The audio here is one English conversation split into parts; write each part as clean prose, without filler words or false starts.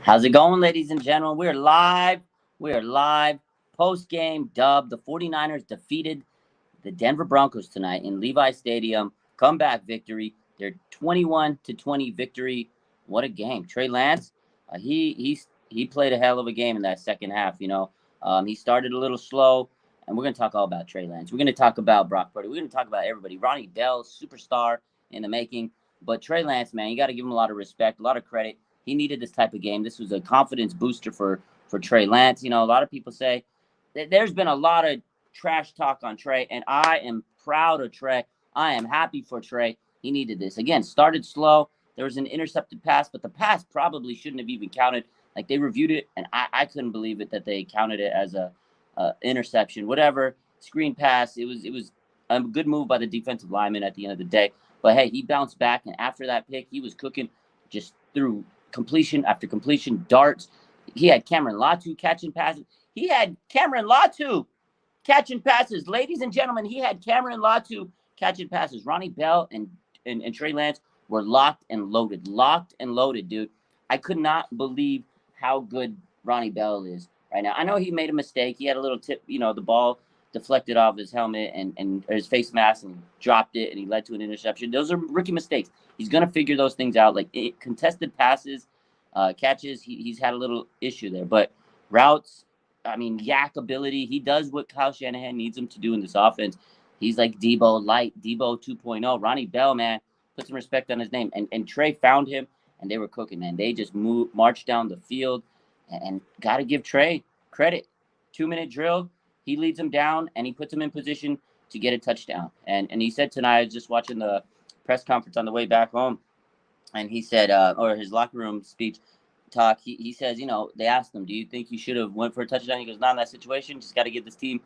How's it going, ladies and gentlemen? We're live. We're live. Post-game dub. The 49ers defeated the Denver Broncos tonight in Levi Stadium. Comeback victory. Their 21-20 victory. What a game. Trey Lance, he played a hell of a game in that second half, He started a little slow, and we're going to talk all about Trey Lance. We're going to talk about Brock Purdy. We're going to talk about everybody. Ronnie Bell, superstar in the making. But Trey Lance, man, you got to give him a lot of respect, a lot of credit. He needed this type of game. This was a confidence booster for Trey Lance. A lot of people say there's been a lot of trash talk on Trey, and I am proud of Trey. I am happy for Trey. He needed this. Again, started slow. There was an intercepted pass, but the pass probably shouldn't have even counted. Like, they reviewed it, and I couldn't believe it that they counted it as a interception. Whatever, screen pass. It was a good move by the defensive lineman at the end of the day. But, hey, he bounced back, and after that pick, he was cooking just through completion after completion, darts. He had Cameron Latu catching passes. He had Cameron Latu catching passes. Ladies and gentlemen, he had Cameron Latu catching passes. Ronnie Bell and Trey Lance were locked and loaded. Locked and loaded, dude. I could not believe how good Ronnie Bell is right now. I know he made a mistake. He had a little tip, the ball deflected off his helmet and his face mask and dropped it, and he led to an interception. Those are rookie mistakes. He's going to figure those things out. Like contested passes, catches, he's had a little issue there. But routes, yak ability, he does what Kyle Shanahan needs him to do in this offense. He's like Debo Light, Debo 2.0. Ronnie Bell, man, put some respect on his name. And Trey found him, and they were cooking, man. They just marched down the field, and got to give Trey credit. 2-minute drill. He leads them down, and he puts them in position to get a touchdown. And he said tonight, I was just watching the press conference on the way back home, and he said, or his locker room speech talk, he says, they asked him, do you think you should have went for a touchdown? He goes, not in that situation. Just got to give this team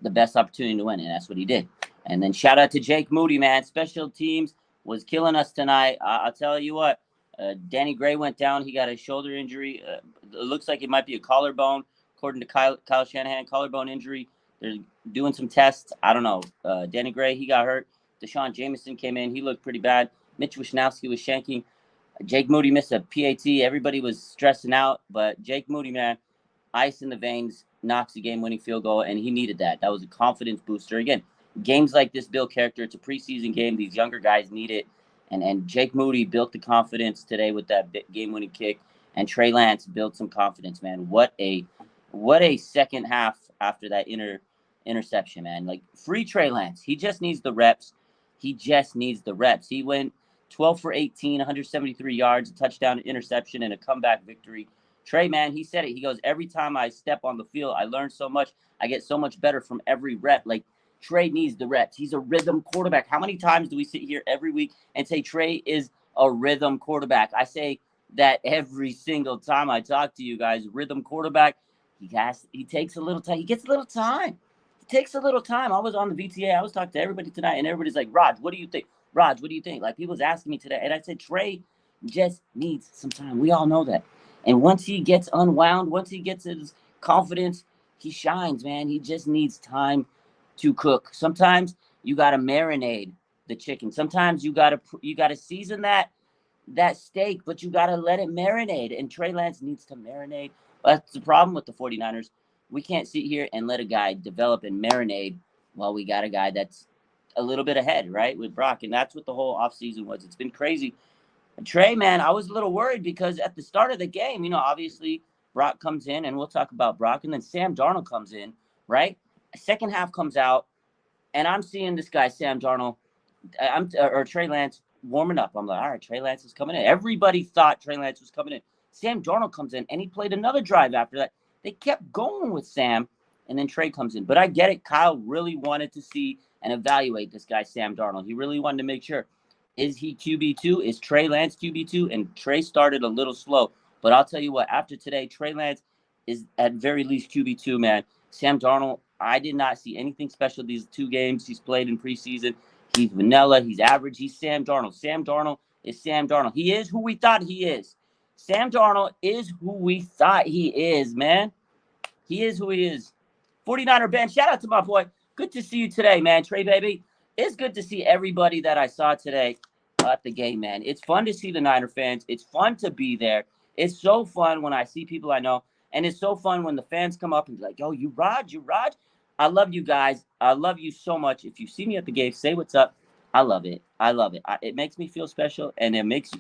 the best opportunity to win, and that's what he did. And then shout out to Jake Moody, man. Special teams was killing us tonight. I'll tell you what, Danny Gray went down. He got a shoulder injury. It looks like it might be a collarbone. According to Kyle Shanahan, collarbone injury. They're doing some tests. I don't know. Danny Gray, he got hurt. Deshaun Jameson came in. He looked pretty bad. Mitch Wishnowsky was shanking. Jake Moody missed a PAT. Everybody was stressing out. But Jake Moody, man, ice in the veins, knocks a game-winning field goal, and he needed that. That was a confidence booster. Again, games like this build character. It's a preseason game. These younger guys need it. And Jake Moody built the confidence today with that game-winning kick. And Trey Lance built some confidence, man. What a second half after that interception, man. Like, free Trey Lance. He just needs the reps. He went 12 for 18, 173 yards, a touchdown, an interception, and a comeback victory. Trey, man, he said it. He goes, every time I step on the field, I learn so much. I get so much better from every rep. Like, Trey needs the reps. He's a rhythm quarterback. How many times do we sit here every week and say Trey is a rhythm quarterback? I say that every single time I talk to you guys. Rhythm quarterback. He takes a little time. He gets a little time. He takes a little time. I was on the VTA. I was talking to everybody tonight, and everybody's like, Raj, what do you think? Raj, what do you think? Like, people was asking me today, and I said, Trey just needs some time. We all know that. And once he gets unwound, once he gets his confidence, he shines, man. He just needs time to cook. Sometimes you got to marinate the chicken. Sometimes you got to season that steak, but you got to let it marinate. And Trey Lance needs to marinate. That's the problem with the 49ers. We can't sit here and let a guy develop and marinate while we got a guy that's a little bit ahead, right, with Brock. And that's what the whole offseason was. It's been crazy. And Trey, man, I was a little worried because at the start of the game, obviously Brock comes in, and we'll talk about Brock, and then Sam Darnold comes in, right? Second half comes out, and I'm seeing this guy, Sam Darnold, or Trey Lance, warming up. I'm like, all right, Trey Lance is coming in. Everybody thought Trey Lance was coming in. Sam Darnold comes in, and he played another drive after that. They kept going with Sam, and then Trey comes in. But I get it. Kyle really wanted to see and evaluate this guy, Sam Darnold. He really wanted to make sure. Is he QB2? Is Trey Lance QB2? And Trey started a little slow. But I'll tell you what, after today, Trey Lance is at very least QB2, man. Sam Darnold, I did not see anything special these 2 games he's played in preseason. He's vanilla. He's average. He's Sam Darnold. Sam Darnold is Sam Darnold. He is who we thought he is. Sam Darnold is who we thought he is, man. He is who he is. 49er Ben, shout out to my boy. Good to see you today, man. Trey, baby. It's good to see everybody that I saw today at the game, man. It's fun to see the Niner fans. It's fun to be there. It's so fun when I see people I know, and it's so fun when the fans come up and be like, "Yo, you Raj, you Raj." I love you guys. I love you so much. If you see me at the game, say what's up. I love it. I love it. It makes me feel special, and it makes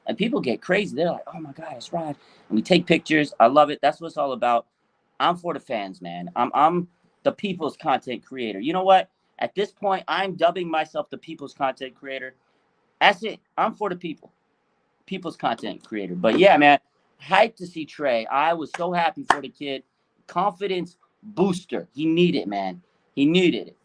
and people get crazy. They're like, "Oh my God, it's Raj," and we take pictures. I love it. That's what it's all about. I'm for the fans, man. I'm the people's content creator. You know what? At this point, I'm dubbing myself the people's content creator. That's it. I'm for the people. People's content creator. But yeah, man, hyped to see Trey. I was so happy for the kid. Confidence booster. He needed it, man. He needed it.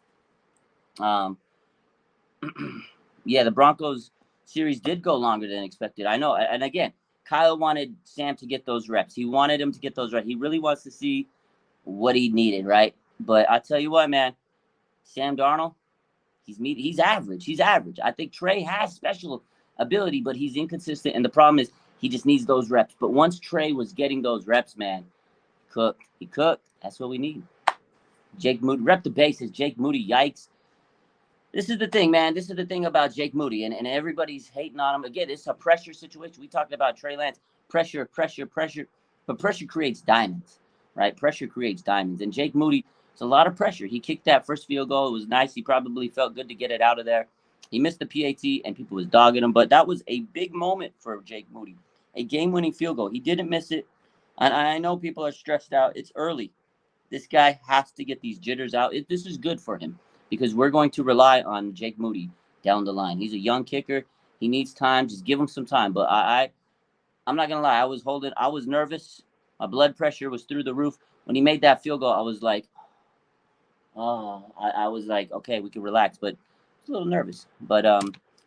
Yeah, the Broncos series did go longer than expected. I know. And again, Kyle wanted Sam to get those reps. He wanted him to get those reps. He really wants to see what he needed, right? But I tell you what, man, Sam Darnold, he's average. He's average. I think Trey has special ability, but he's inconsistent. And the problem is he just needs those reps. But once Trey was getting those reps, man, he cooked. That's what we need. Jake Moody, rep the bases. Jake Moody, yikes. This is the thing, man. This is the thing about Jake Moody, and everybody's hating on him. Again, it's a pressure situation. We talked about Trey Lance. Pressure. But pressure creates diamonds, right? Pressure creates diamonds. And Jake Moody, it's a lot of pressure. He kicked that first field goal. It was nice. He probably felt good to get it out of there. He missed the PAT, and people was dogging him. But that was a big moment for Jake Moody. A game-winning field goal. He didn't miss it. And I know people are stressed out. It's early. This guy has to get these jitters out. This is good for him because we're going to rely on Jake Moody down the line. He's a young kicker. He needs time. Just give him some time. But I'm not going to lie. I was nervous. My blood pressure was through the roof. When he made that field goal, I was like, I was like, okay, we can relax. But I was a little nervous. But,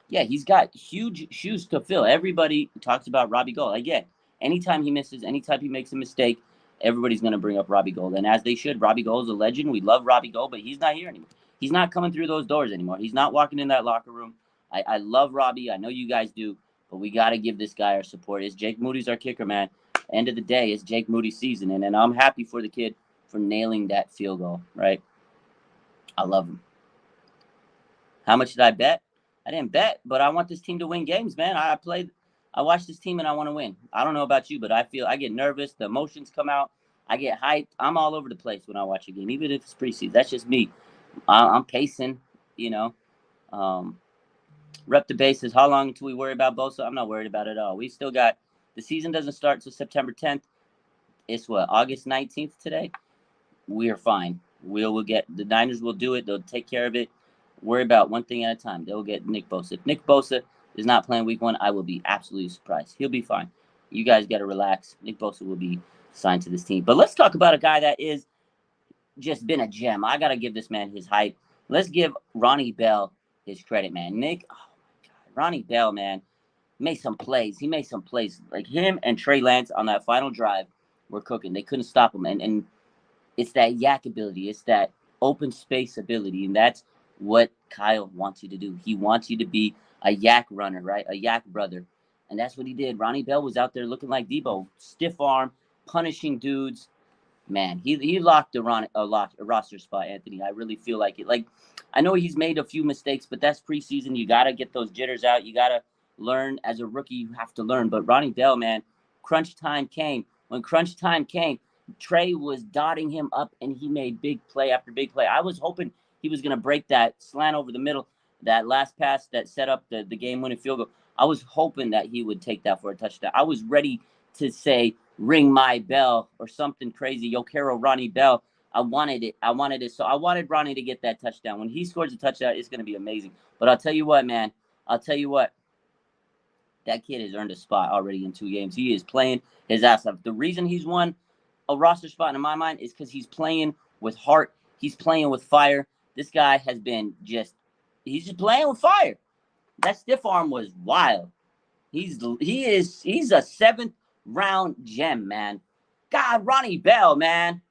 yeah, he's got huge shoes to fill. Everybody talks about Robbie Gould. Again, anytime he misses, anytime he makes a mistake, everybody's going to bring up Robbie Gould. And as they should. Robbie Gould is a legend. We love Robbie Gould, but he's not here anymore. He's not coming through those doors anymore. He's not walking in that locker room. I love Robbie. I know you guys do. But we got to give this guy our support. It's Jake Moody's our kicker, man. End of the day, it's Jake Moody's season. And I'm happy for the kid for nailing that field goal, right? I love him. How much did I bet? I didn't bet, but I want this team to win games, man. I watch this team and I want to win. I don't know about you, but I get nervous. The emotions come out. I get hyped. I'm all over the place when I watch a game, even if it's preseason. That's just me. I'm pacing, you know. Rep the bases. How long until we worry about Bosa? I'm not worried about it at all. We still got the season doesn't start until September 10th. It's what, August 19th today? We are fine. We'll get the Niners will do it. They'll take care of it. Worry about one thing at a time. They'll get Nick Bosa. If Nick Bosa is not playing week 1, I will be absolutely surprised. He'll be fine. You guys got to relax. Nick Bosa will be signed to this team. But let's talk about a guy that is just been a gem. I got to give this man his hype. Let's give Ronnie Bell his credit, man. Nick, oh my God. Ronnie Bell, man, made some plays. He made some plays. Like him and Trey Lance on that final drive were cooking. They couldn't stop him. And it's that yak ability. It's that open space ability. And that's what Kyle wants you to do. He wants you to be a yak runner, right? A yak brother. And that's what he did. Ronnie Bell was out there looking like Debo. Stiff arm, punishing dudes. Man, he locked a roster spot, Anthony. I really feel like it. Like, I know he's made a few mistakes, but that's preseason. You got to get those jitters out. You got to learn. As a rookie, you have to learn. But Ronnie Bell, man, crunch time came. When crunch time came, Trey was dotting him up, and he made big play after big play. I was hoping he was going to break that slant over the middle, that last pass that set up the game-winning field goal. I was hoping that he would take that for a touchdown. I was ready to say, ring my bell or something crazy. Yo, Carol, Ronnie Bell. I wanted it. So I wanted Ronnie to get that touchdown. When he scores a touchdown, it's going to be amazing. But I'll tell you what, man. That kid has earned a spot already in 2 games. He is playing his ass off. The reason he's won a roster spot in my mind is because he's playing with heart. He's playing with fire. This guy has been he's just playing with fire. That stiff arm was wild. He's a 7th round gem, man. God, Ronnie Bell, man.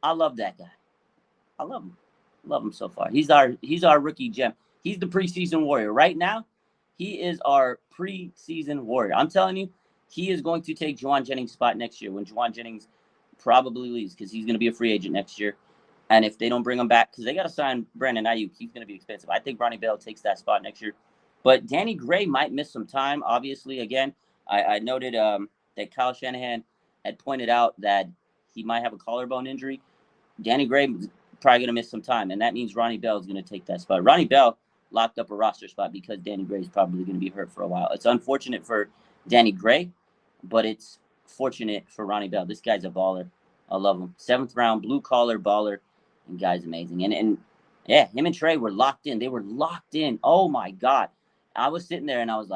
I love that guy. I love him. Love him so far. He's our rookie gem. He's the preseason warrior. Right now, he is our preseason warrior. I'm telling you, he is going to take Juwan Jennings' spot next year when Juwan Jennings probably leaves because he's going to be a free agent next year. And if they don't bring him back, because they got to sign Brandon Ayuk, he's going to be expensive. I think Ronnie Bell takes that spot next year. But Danny Gray might miss some time, obviously. Again, I noted that Kyle Shanahan had pointed out that he might have a collarbone injury. Danny Gray is probably going to miss some time, and that means Ronnie Bell is going to take that spot. Ronnie Bell locked up a roster spot because Danny Gray is probably going to be hurt for a while. It's unfortunate for Danny Gray, but it's fortunate for Ronnie Bell. This guy's a baller. I love him. 7th round, blue collar baller, and guy's amazing. And yeah, him and Trey were locked in. They were locked in. Oh my God. I was sitting there and I was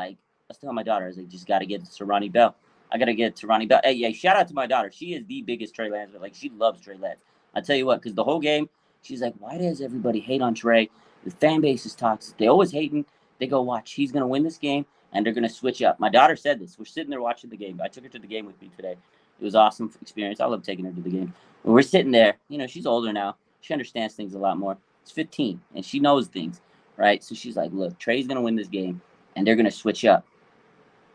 telling my daughter, I was like, just got to get to Ronnie Bell. I got to get to Ronnie Bell. Hey, yeah, shout out to my daughter. She is the biggest Trey Lance. Like, she loves Trey Lance. I tell you what, because the whole game, she's like, why does everybody hate on Trey? The fan base is toxic. They always hating. They go, watch, he's going to win this game, and they're going to switch up. My daughter said this. We're sitting there watching the game. I took her to the game with me today. It was an awesome experience. I love taking her to the game. When we're sitting there, she's older now. She understands things a lot more. She's 15, and she knows things, right? So she's like, look, Trey's going to win this game, and they're going to switch up.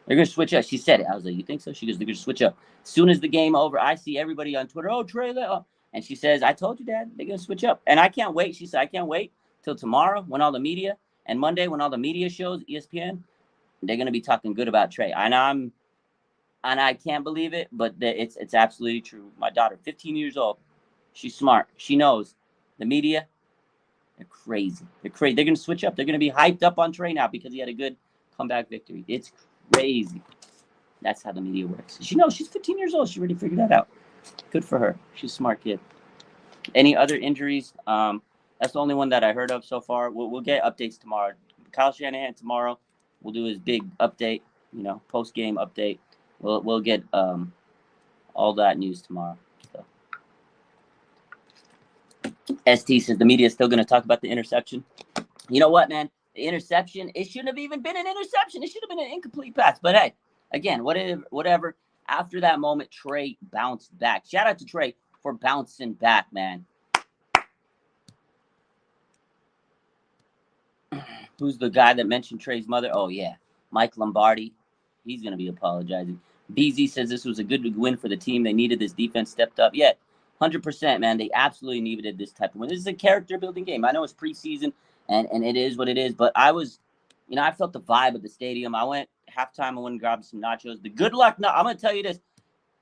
They're going to switch up. She said it. I was like, you think so? She goes, they're going to switch up. As soon as the game over, I see everybody on Twitter, oh, Trey Lance. And she says, I told you, Dad, they're going to switch up. And I can't wait. She said, I can't wait till tomorrow when all the media, and Monday when all the media shows, ESPN, they're going to be talking good about Trey. And I can't believe it, but it's absolutely true. My daughter, 15 years old, she's smart. She knows the media, they're crazy. They're crazy. They're going to switch up. They're going to be hyped up on Trey now because he had a good comeback victory. It's crazy. That's how the media works. She knows. She's 15 years old. She already figured that out. Good for her. She's a smart kid. Any other injuries? That's the only one that I heard of so far. We'll get updates tomorrow. Kyle Shanahan tomorrow will do his big update, post-game update. We'll get all that news tomorrow. So. ST says the media is still going to talk about the interception. You know what, man? The interception, it shouldn't have even been an interception. It should have been an incomplete pass. But hey, again, whatever. After that moment, Trey bounced back. Shout out to Trey for bouncing back, man. Who's the guy that mentioned Trey's mother? Oh, yeah. Mike Lombardi. He's going to be apologizing. BZ says this was a good win for the team. They needed this defense stepped up. Yeah, 100%, man. They absolutely needed this type of win. This is a character-building game. I know it's preseason, and it is what it is. But I was, I felt the vibe of the stadium. I went halftime. I went and grabbed some nachos. The good luck. No, I'm going to tell you this.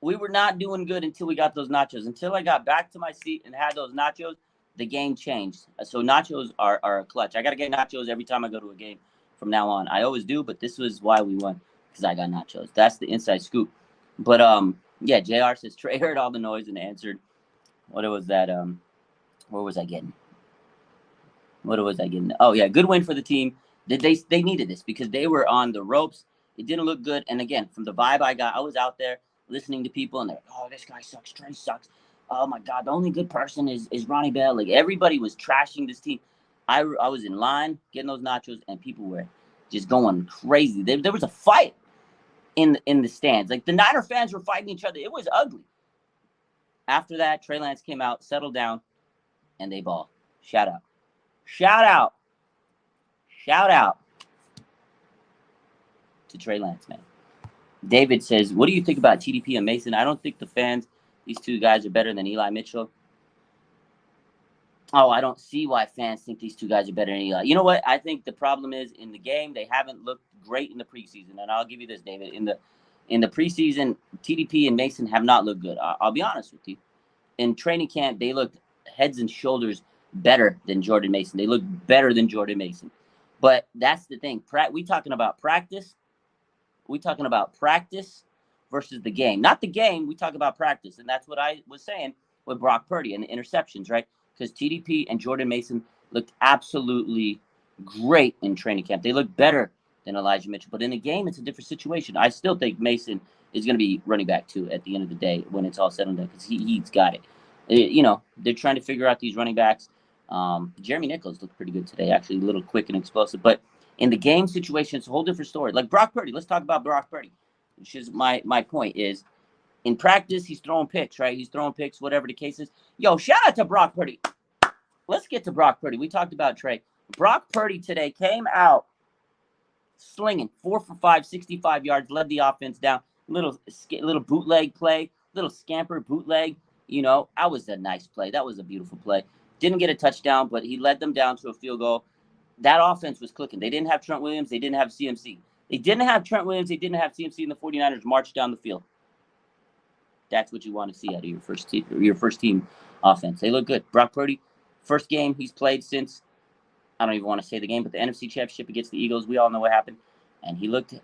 We were not doing good until we got those nachos. Until I got back to my seat and had those nachos, the game changed. So nachos are a clutch. I got to get nachos every time I go to a game from now on. I always do, but this was why we won, because I got nachos. That's the inside scoop. But, yeah, JR says Trey heard all the noise and answered. What was that? What was I getting? Oh, yeah, good win for the team. They needed this because they were on the ropes. It didn't look good. And, again, from the vibe I got, I was out there listening to people, and they're like, oh, this guy sucks. Trey sucks. Oh, my God, the only good person is Ronnie Bell. Like, everybody was trashing this team. I was in line getting those nachos, and people were just going crazy. There was a fight in the stands. Like, the Niner fans were fighting each other. It was ugly. After that, Trey Lance came out, settled down, and they balled. Shout out. Shout out. Shout out to Trey Lance, man. David says, what do you think about TDP and Mason? I don't think the fans, these two guys are better than Eli Mitchell. Oh, I don't see why fans think these two guys are better than Eli. You know what? I think the problem is in the game, they haven't looked great in the preseason. And I'll give you this, David. In the preseason, TDP and Mason have not looked good. I'll be honest with you. In training camp, they looked heads and shoulders better than Jordan Mason. They looked better than Jordan Mason. But that's the thing. We talking about practice. We talking about practice versus the game. Not the game. We talk about practice. And that's what I was saying with Brock Purdy and the interceptions, right? Because TDP and Jordan Mason looked absolutely great in training camp. They looked better than Elijah Mitchell. But in the game, it's a different situation. I still think Mason is going to be running back, too, at the end of the day when it's all said and done, because he's got it. They're trying to figure out these running backs. Jeremy Nichols looked pretty good today, actually, a little quick and explosive. But in the game situation, it's a whole different story. Like Brock Purdy. Let's talk about Brock Purdy, which is my point is, in practice, he's throwing picks, right? He's throwing picks, whatever the case is. Yo, shout out to Brock Purdy. Let's get to Brock Purdy. We talked about Trey. Brock Purdy today came out slinging 4 for 5, 65 yards, led the offense down. Little bootleg play, little scamper bootleg. That was a nice play. That was a beautiful play. Didn't get a touchdown, but he led them down to a field goal. That offense was clicking. They didn't have Trent Williams. They didn't have CMC. They didn't have Trent Williams. They didn't have CMC, and the 49ers marched down the field. That's what you want to see out of your first team offense. They look good. Brock Purdy, first game he's played since, I don't even want to say the game, but the NFC Championship against the Eagles. We all know what happened, and he looked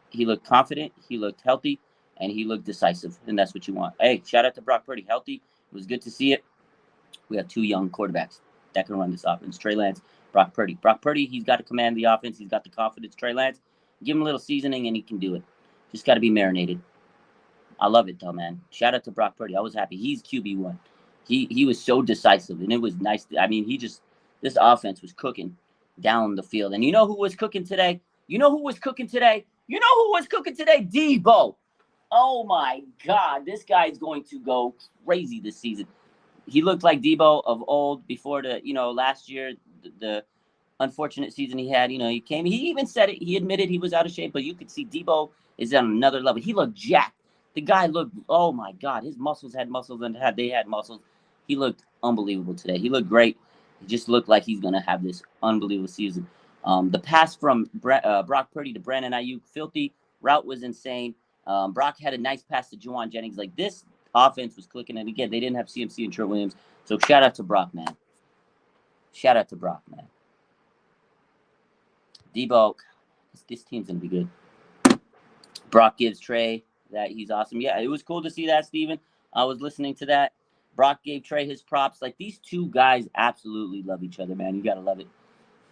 confident, he looked healthy, and he looked decisive, and that's what you want. Hey, shout out to Brock Purdy, healthy. It was good to see it. We have two young quarterbacks that can run this offense: Trey Lance, Brock Purdy. Brock Purdy, he's got to command the offense. He's got the confidence. Trey Lance, give him a little seasoning, and he can do it. Just got to be marinated. I love it, though, man. Shout out to Brock Purdy. I was happy. He's QB1. He was so decisive, and it was nice. This offense was cooking down the field. And you know who was cooking today? Debo. Oh, my God. This guy's going to go crazy this season. He looked like Debo of old before last year, the unfortunate season he had. He even said it. He admitted he was out of shape, but you could see Debo is on another level. He looked jacked. The guy looked, oh my God, his muscles had muscles and they had muscles. He looked unbelievable today. He looked great. He just looked like he's going to have this unbelievable season. The pass from Brock Purdy to Brandon Ayuk, filthy. Route was insane. Brock had a nice pass to Juwan Jennings. Like, this offense was clicking. And again, they didn't have CMC and Trent Williams. So shout out to Brock, man. Debo, this team's going to be good. Brock gives Trey that he's awesome. Yeah, it was cool to see that, Steven. I was listening to that. Brock gave Trey his props. Like, these two guys absolutely love each other, man. You got to love it.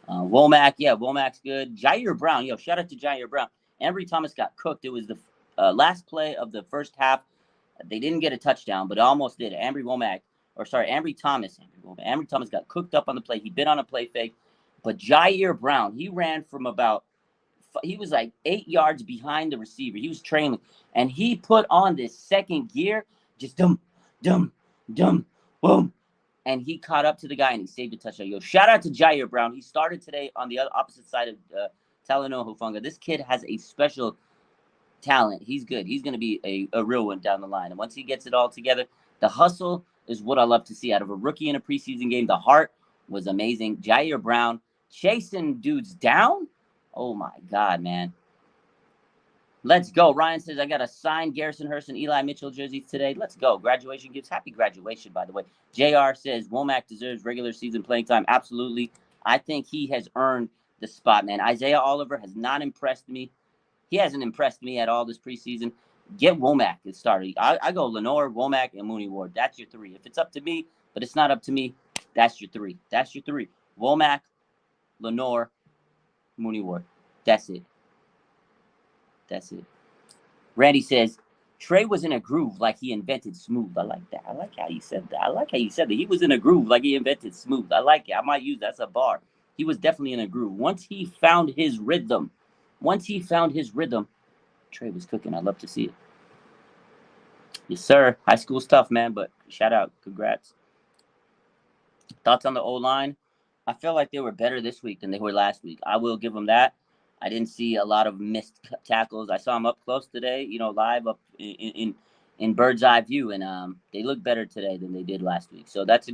Womack's good. Jair Brown, shout out to Jair Brown. Ambry Thomas got cooked. It was the last play of the first half. They didn't get a touchdown, but it almost did. Ambry Thomas got cooked up on the play. He bit on a play fake. But Jair Brown, he was like 8 yards behind the receiver. He was trailing, and he put on this second gear, just dum, boom, and he caught up to the guy, and he saved a touchdown. Shout out to Jair Brown. He started today on the opposite side of Talanoa Hufanga. This kid has a special talent. He's good. He's going to be a real one down the line, and once he gets it all together, the hustle is what I love to see out of a rookie in a preseason game. The heart was amazing. Jair Brown chasing dudes down. Oh, my God, man. Let's go. Ryan says, I got to sign Garrison Hurst and Eli Mitchell jerseys today. Let's go. Graduation gifts. Happy graduation, by the way. JR says, Womack deserves regular season playing time. Absolutely. I think he has earned the spot, man. Isaiah Oliver has not impressed me. He hasn't impressed me at all this preseason. Get Womack started. I go Lenore, Womack, and Mooney Ward. That's your three. If it's up to me, but it's not up to me, that's your three. Womack, Lenore, Mooney Ward. That's it. Randy says, Trey was in a groove like he invented smooth. I like that. I like how you said that. He was in a groove like he invented smooth. I like it. I might use that as a bar. He was definitely in a groove. Once he found his rhythm, Trey was cooking. I love to see it. Yes, sir. High school's tough, man, but shout out. Congrats. Thoughts on the O-line? I feel like they were better this week than they were last week. I will give them that. I didn't see a lot of missed tackles. I saw them up close today, live up in bird's eye view, and they look better today than they did last week. So that's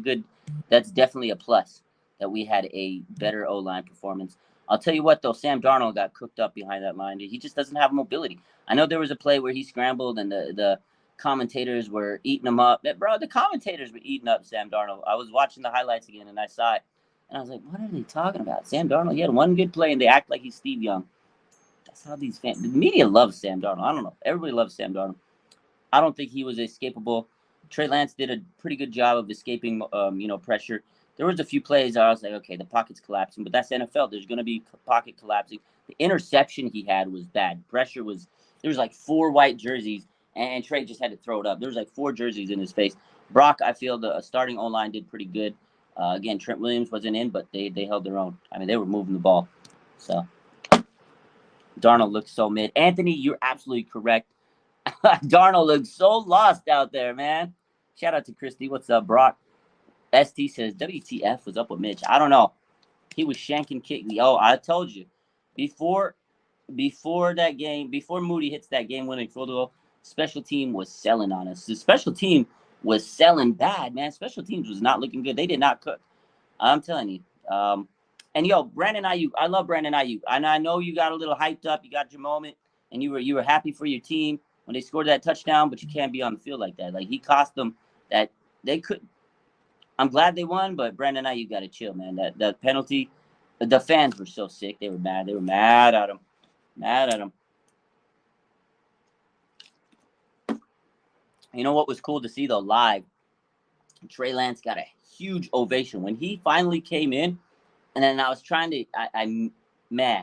definitely a plus that we had a better O-line performance. I'll tell you what, though, Sam Darnold got cooked up behind that line. He just doesn't have mobility. I know there was a play where he scrambled and the commentators were eating him up. Bro, the commentators were eating up Sam Darnold. I was watching the highlights again, and I saw it. And I was like, what are they talking about? Sam Darnold, he had one good play, and they act like he's Steve Young. That's how the media loves Sam Darnold. I don't know. Everybody loves Sam Darnold. I don't think he was escapable. Trey Lance did a pretty good job of escaping, pressure. There was a few plays I was like, okay, the pocket's collapsing, but that's NFL. There's going to be pocket collapsing. The interception he had was bad. There was like 4 white jerseys, and Trey just had to throw it up. There was like 4 jerseys in his face. Brock, I feel the starting O-line did pretty good. Again, Trent Williams wasn't in, but they held their own. I mean, they were moving the ball. So Darnold looked so mid. Anthony, you're absolutely correct. Darnold looked so lost out there, man. Shout out to Christy. What's up, Brock? ST says, WTF was up with Mitch. I don't know. He was shanking kick. Oh, I told you. Before that game, before Moody hits that game-winning field goal, special team was selling on us. The special team was selling bad, man. Special teams was not looking good. They did not cook. I'm telling you. And Brandon Ayuk, I love Brandon Ayuk. And I know you got a little hyped up. You got your moment, and you were happy for your team when they scored that touchdown, but you can't be on the field like that. Like, he cost them that they could. I'm glad they won, but Brandon, now you got to chill, man. That penalty, the fans were so sick. They were mad. They were mad at him. Mad at him. You know what was cool to see, though, live? Trey Lance got a huge ovation when he finally came in, and then I was trying to, man,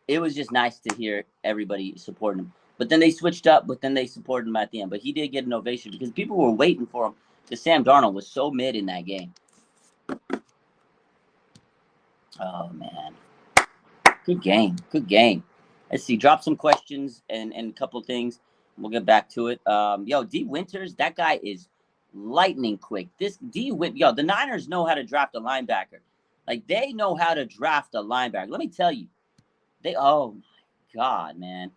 it was just nice to hear everybody supporting him. But then they switched up, but then they supported him at the end. But he did get an ovation because people were waiting for him because Sam Darnold was so mid in that game. Oh, man. Good game. Good game. Let's see. Drop some questions and a couple things. We'll get back to it. Yo, D. Winters, that guy is lightning quick. The Niners know how to draft a linebacker. Like, they know how to draft a linebacker. Let me tell you. Oh, my God, man.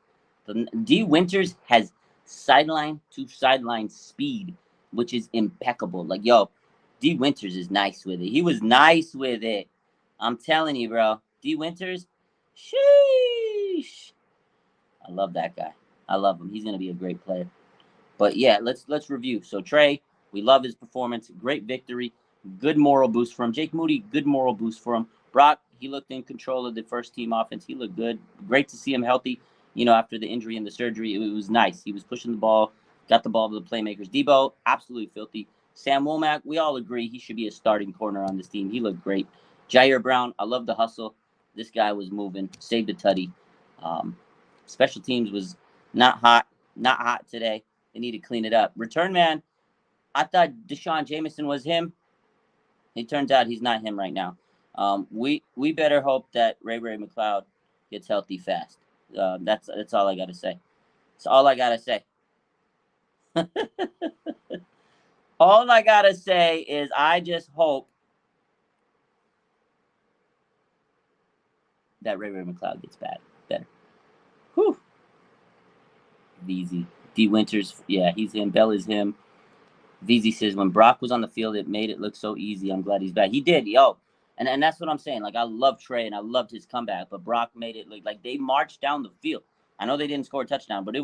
D. Winters has sideline to sideline speed, which is impeccable. Like, yo, D. Winters is nice with it. He was nice with it. I'm telling you, bro. D. Winters, sheesh. I love that guy. I love him. He's going to be a great player. But, yeah, let's review. So, Trey, we love his performance. Great victory. Good moral boost for him. Jake Moody, good moral boost for him. Brock, he looked in control of the first-team offense. He looked good. Great to see him healthy, after the injury and the surgery. It was nice. He was pushing the ball, got the ball to the playmakers. Debo, absolutely filthy. Sam Womack, we all agree he should be a starting corner on this team. He looked great. Jair Brown, I love the hustle. This guy was moving. Saved a tutty. Special teams was not hot today. They need to clean it up. Return man, I thought Deshaun Jameson was him. It turns out he's not him right now. We better hope that Ray McCloud gets healthy fast. That's all I gotta say. That's all I gotta say. All I gotta say is I just hope that Ray McCloud gets better. Whew. VZ. D. Winters, yeah, he's him. Bell is him. VZ says, when Brock was on the field, it made it look so easy. I'm glad he's back. He did, yo. And that's what I'm saying. Like, I love Trey, and I loved his comeback, but Brock made it look like they marched down the field. I know they didn't score a touchdown, but I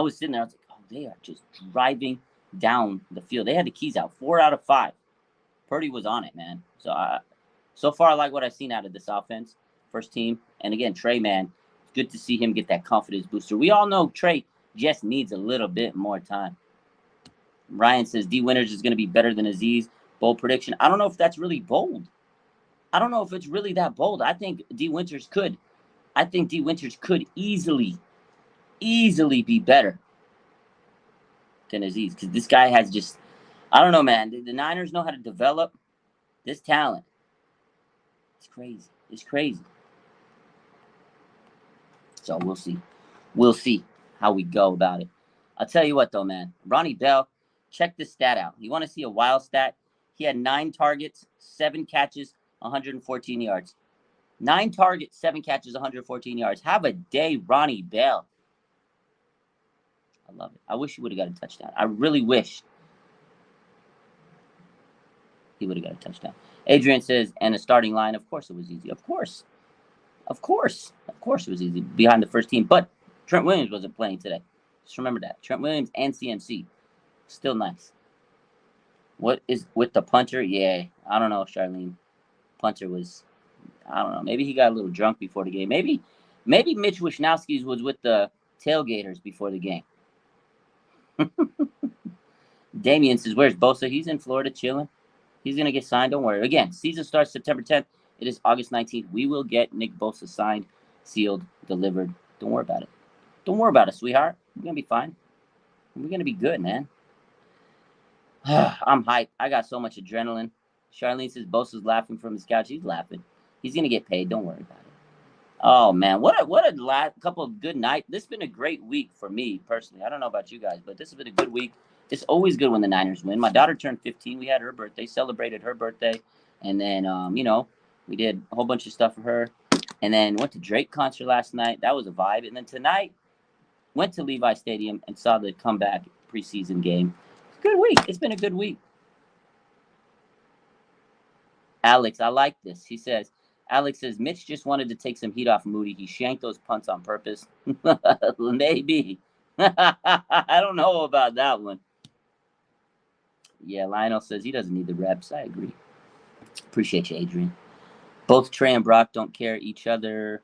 was sitting there, I was like, oh, they are just driving down the field. They had the keys out, 4 out of 5. Purdy was on it, man. So far, I like what I've seen out of this offense, first team. And again, Trey, man, it's good to see him get that confidence booster. We all know Trey just needs a little bit more time. Ryan says D. Winters is going to be better than Aziz. Bold prediction. I don't know if that's really bold. I don't know if it's really that bold. I think D. Winters could easily be better than Aziz because this guy has just, I don't know, man. The Niners know how to develop this talent. It's crazy. It's crazy. So we'll see how we go about it. I'll tell you what, though, man. Ronnie Bell, check this stat out. You want to see a wild stat? He had 9 targets, 7 catches, 114 yards. 9 targets, 7 catches, 114 yards. Have a day, Ronnie Bell. I love it. I wish he would have got a touchdown. I really wish he would have got a touchdown. Adrian says, and a starting line. Of course it was easy. Of course it was easy behind the first team. But Trent Williams wasn't playing today. Just remember that. Trent Williams and CMC. Still nice. What is with the punter? Yeah, I don't know, Charlene. Punter was, I don't know. Maybe he got a little drunk before the game. Maybe Mitch Wishnowski's was with the tailgaters before the game. Damian says, where's Bosa? He's in Florida chilling. He's going to get signed. Don't worry. Again, season starts September 10th. It is August 19th. We will get Nick Bosa signed, sealed, delivered. Don't worry about it. Don't worry about it, sweetheart. We're going to be fine. We're going to be good, man. I'm hyped. I got so much adrenaline. Charlene says Bosa's laughing from his couch. He's laughing. He's going to get paid. Don't worry about it. Oh, man. What a couple of good nights. This has been a great week for me, personally. I don't know about you guys, but this has been a good week. It's always good when the Niners win. My daughter turned 15. We had her birthday. Celebrated her birthday. And then, we did a whole bunch of stuff for her. And then went to Drake concert last night. That was a vibe. And then tonight, went to Levi Stadium and saw the comeback preseason game. Good week. It's been a good week. Alex, I like this. Alex says, Mitch just wanted to take some heat off Moody. He shanked those punts on purpose. Maybe. I don't know about that one. Yeah, Lionel says he doesn't need the reps. I agree. Appreciate you, Adrian. Both Trey and Brock don't care each other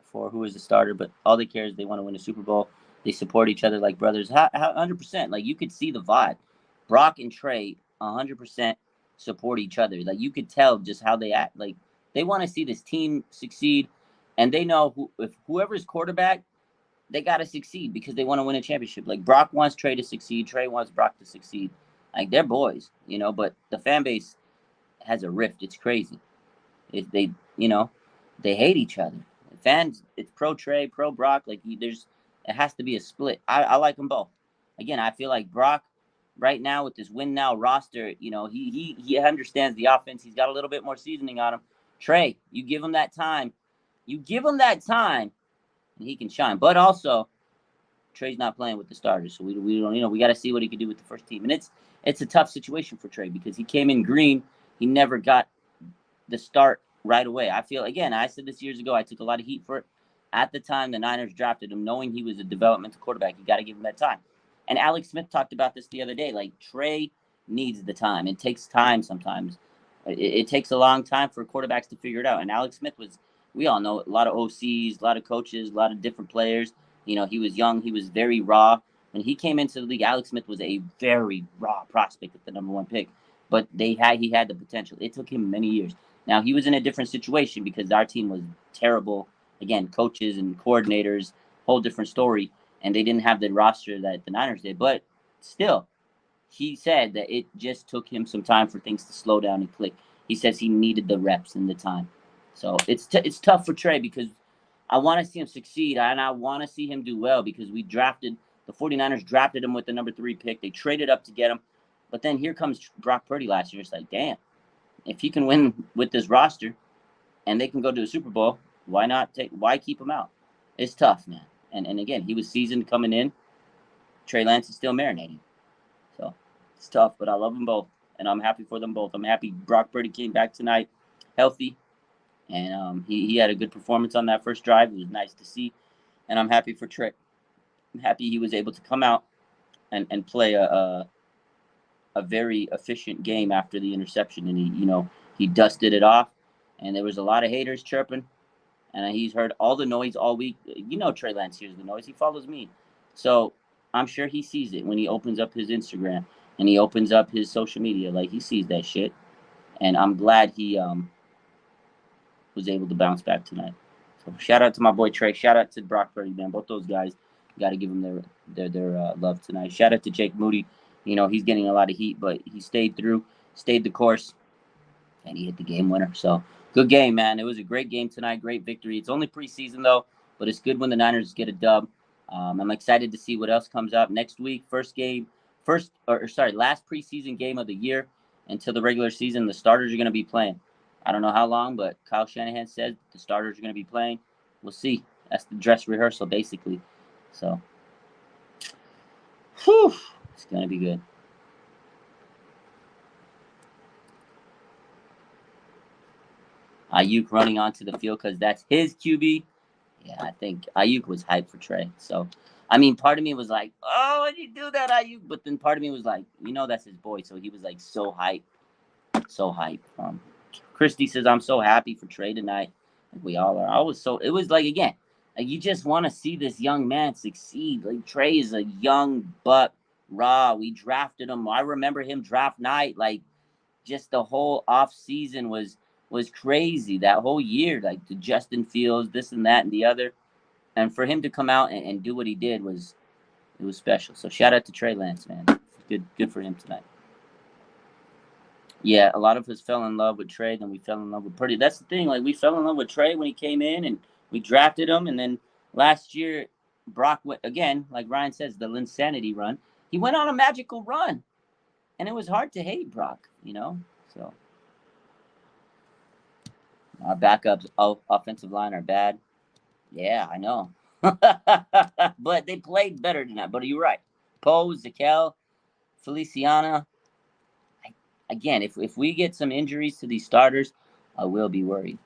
for who is the starter, but all they care is they want to win a Super Bowl. They support each other like brothers. 100%. Like, you could see the vibe. Brock and Trey 100% support each other. Like, you could tell just how they act. Like, they want to see this team succeed, and they know if whoever's quarterback, they got to succeed because they want to win a championship. Like, Brock wants Trey to succeed. Trey wants Brock to succeed. Like, they're boys, but the fan base has a rift. It's crazy. If they, they hate each other. Fans, it's pro Trey, pro Brock. Like, it has to be a split. I like them both. Again, I feel like Brock right now with this win now roster, he understands the offense. He's got a little bit more seasoning on him. Trey, you give him that time. And he can shine. But also, Trey's not playing with the starters, so we don't, we got to see what he can do with the first team. And it's a tough situation for Trey because he came in green. He never got the start right away. I feel, again, I said this years ago, I took a lot of heat for it. At the time the Niners drafted him, knowing he was a developmental quarterback, you got to give him that time. And Alex Smith talked about this the other day. Like, Trey needs the time. It takes time sometimes. It takes a long time for quarterbacks to figure it out. And Alex Smith was, we all know, a lot of OCs, a lot of coaches, a lot of different players. He was young. He was very raw. When he came into the league, Alex Smith was a very raw prospect at the number 1 pick. But he had the potential. It took him many years. Now, he was in a different situation because our team was terrible. Again, coaches and coordinators, whole different story. And they didn't have the roster that the Niners did. But still, he said that it just took him some time for things to slow down and click. He says he needed the reps and the time. So it's tough for Trey because I want to see him succeed, and I want to see him do well because the 49ers drafted him with the number 3 pick. They traded up to get him. But then here comes Brock Purdy last year. It's like, damn, if he can win with this roster and they can go to a Super Bowl, why keep him out? It's tough, man. And again, he was seasoned coming in. Trey Lance is still marinating. So it's tough, but I love them both, and I'm happy for them both. I'm happy Brock Purdy came back tonight healthy, and he had a good performance on that first drive. It was nice to see, and I'm happy for Trey. I'm happy he was able to come out and play a very efficient game after the interception, and he dusted it off, and there was a lot of haters chirping, and he's heard all the noise all week. Trey Lance hears the noise. He follows me, so I'm sure he sees it when he opens up his Instagram and he opens up his social media. Like, he sees that shit, and I'm glad he was able to bounce back tonight. So shout out to my boy Trey. Shout out to Brock Purdy, man. Both those guys, got to give them their love tonight. Shout out to Jake Moody. He's getting a lot of heat, but he stayed the course, and he hit the game winner. So good game, man. It was a great game tonight. Great victory. It's only preseason though, but it's good when the Niners get a dub. I'm excited to see what else comes up next week. Last preseason game of the year until the regular season. The starters are going to be playing. I don't know how long, but Kyle Shanahan said the starters are going to be playing. We'll see. That's the dress rehearsal, basically. So, it's going to be good. Ayuk running onto the field because that's his QB. Yeah, I think Ayuk was hyped for Trey. So, part of me was like, oh, why'd you do that, Ayuk? But then part of me was like, that's his boy. So he was like so hyped. So hyped. Christy says, I'm so happy for Trey tonight. Like, we all are. It was like, again, like, you just want to see this young man succeed. Like, Trey is a young buck, raw. We drafted him. I remember him draft night. Like, just the whole off season was crazy. That whole year, like the Justin Fields, this and that and the other. And for him to come out and do what he did was special. So shout out to Trey Lance, man. Good for him tonight. Yeah, a lot of us fell in love with Trey, then we fell in love with Purdy. That's the thing. Like, we fell in love with Trey when he came in, and we drafted him. And then last year, Brock went, again, like Ryan says, the Linsanity run. He went on a magical run. And it was hard to hate Brock, So our backups, offensive line are bad. Yeah, I know. But they played better than that. But you're right. Poe, Zakel, Feliciana. Again, if we get some injuries to these starters, I will be worried.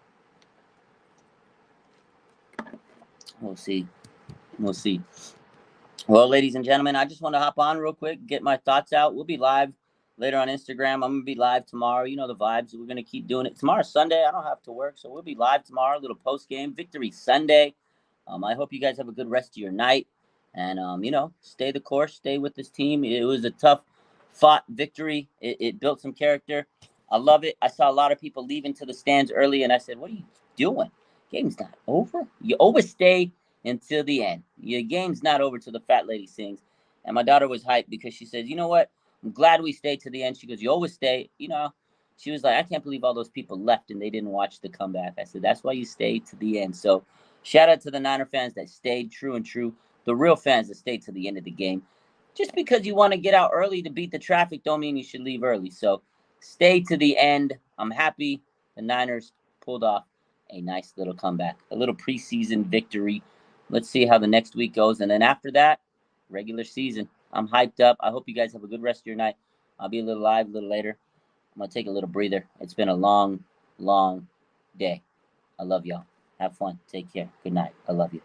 We'll see. Well, ladies and gentlemen, I just want to hop on real quick, get my thoughts out. We'll be live later on Instagram. I'm going to be live tomorrow. You know the vibes. We're going to keep doing it. Tomorrow's Sunday. I don't have to work, so we'll be live tomorrow. A little post game victory Sunday. I hope you guys have a good rest of your night, and stay the course. Stay with this team. It was a tough fought victory. It built some character. I love it. I saw a lot of people leaving to the stands early, and I said, "What are you doing? Game's not over. You always stay until the end. Your game's not over till the fat lady sings." And my daughter was hyped because she says, "You know what? I'm glad we stayed to the end." She goes, "You always stay." She was like, "I can't believe all those people left and they didn't watch the comeback." I said, "That's why you stay to the end." So shout out to the Niner fans that stayed true and true. The real fans that stayed to the end of the game. Just because you want to get out early to beat the traffic don't mean you should leave early. So stay to the end. I'm happy the Niners pulled off a nice little comeback, a little preseason victory. Let's see how the next week goes. And then after that, regular season. I'm hyped up. I hope you guys have a good rest of your night. I'll be a little live a little later. I'm going to take a little breather. It's been a long, long day. I love y'all. Have fun. Take care. Good night. I love you.